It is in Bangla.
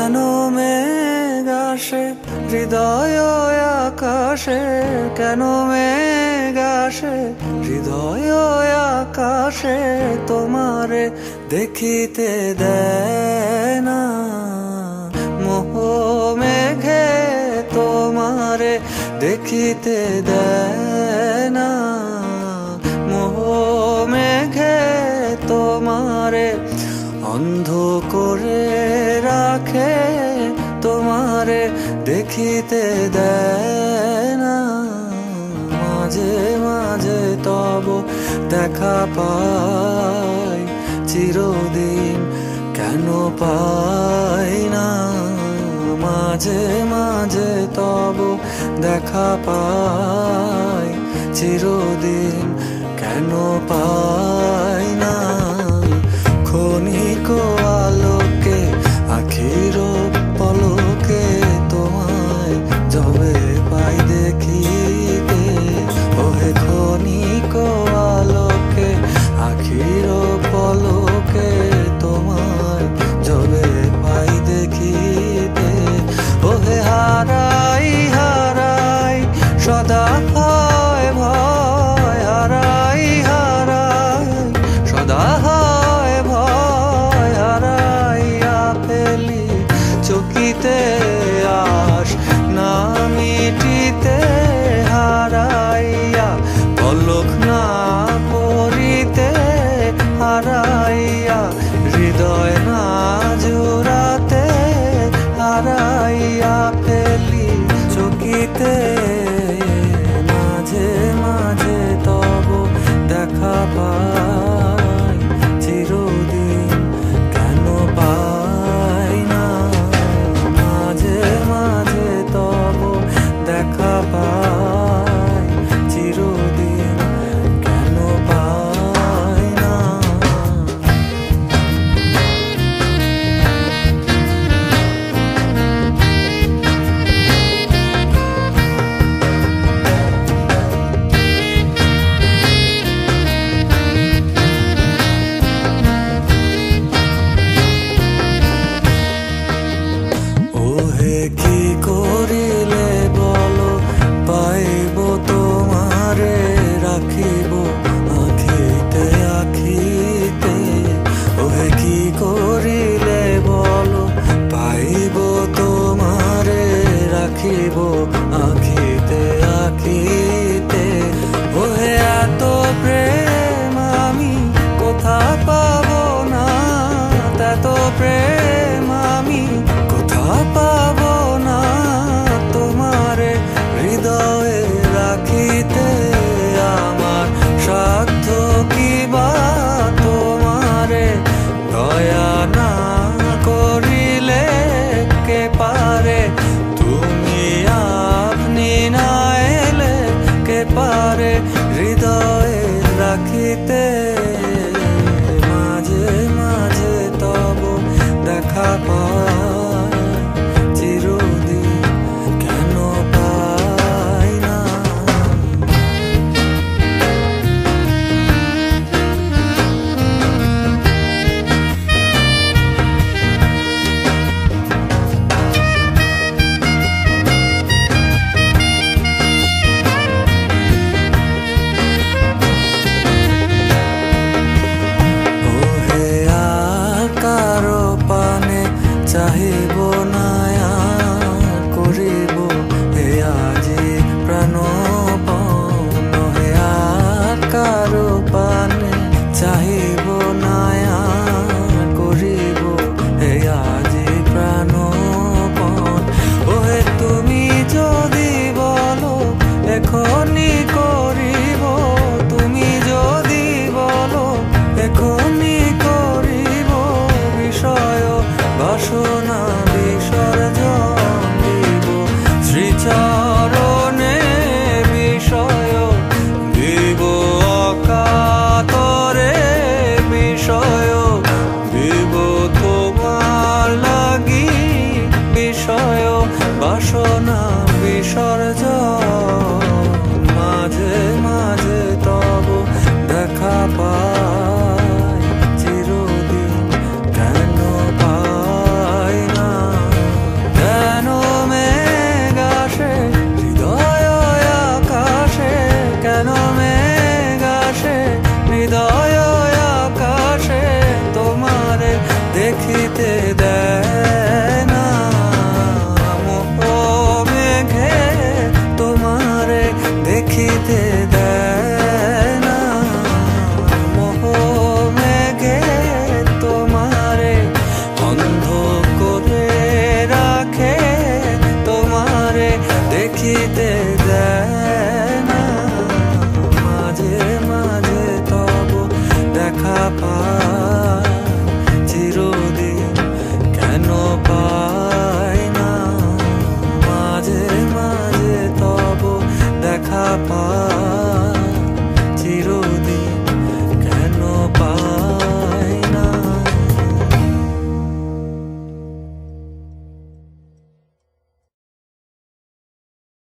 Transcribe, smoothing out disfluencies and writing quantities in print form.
কেন মেঘ আসে হৃদয় আকাশে, কেন মেঘ আসে হৃদয় আকাশে, তোমারে দেখিতে দেয় না মোহ মেঘে, তোমারে দেখিতে দেয় না মোহ মেঘে, তোমারে অন্ধ করে রাখে, তোমারে দেখিতে দেয় না। মাঝে মাঝে তব দেখা পাই, চিরদিন কেন পাই না। মাঝে মাঝে তব দেখা পাই, চিরদিন কেন পাই না। ক্ষণিক আলোকে আখির পলকে, তোমায় যবে পাই দেখিতে, ওহে ক্ষণিক আলোকে আখির পলকে, তোমায় যবে পাই দেখিতে, ওহে হারাই হারাই সদা হয় ভয়, হারাই হারাই সদা হয় ভয়, হারাইয়া ফেলি চকিতে আস না মিটিতে, হারাইয়া পলক না পড়িতে, হারাইয়া হৃদয় না জুড়াতে, হারাইয়া ফেলি চকিতে। মাঝে মাঝে তব দেখা পাই, চিরদিন কেন পাই না। মাঝে মাঝে তব দেখা পাই, চিরদিন কেন পাই না। ওহে কি করিলে বলো পাইব তোমারে, রাখিব আখিতে আখিতে, ওহে কি করিলে বলো পাইব তোমারে, রাখিব আখিতে আখিতে, ওহে এত প্রেম আমি কোথা পাবো না, এত প্রেম আমি কোথা পাবো না, তোমারে হৃদয়ে রাখিতে আমার সাধ্য কি বা, তোমারে দয়া না করিলে কে পারে, তুমি আপনি না এলে কে পারে হৃদয়ে রাখিতে। মাঝে মাঝে তব দেখা পাই, চিরদিন কেন পাই না। ওহে আর কারো পানে চাহিব না আর করিব হে আজি প্রাণপণ, হে আর কারো পানে চাহিব না আর করিব হে আজি প্রাণপণ। ওহে তুমি যদি বলো এখনি করিব, তুমি যদি বলো এখনি করিব, বিষয় বাসনা বিসর্জন দিব শ্রীচরণে, বিষয় দিব অকাতরে, বিষয় দিব তোমার লাগি, বিষয় বাসনা বিসর্জন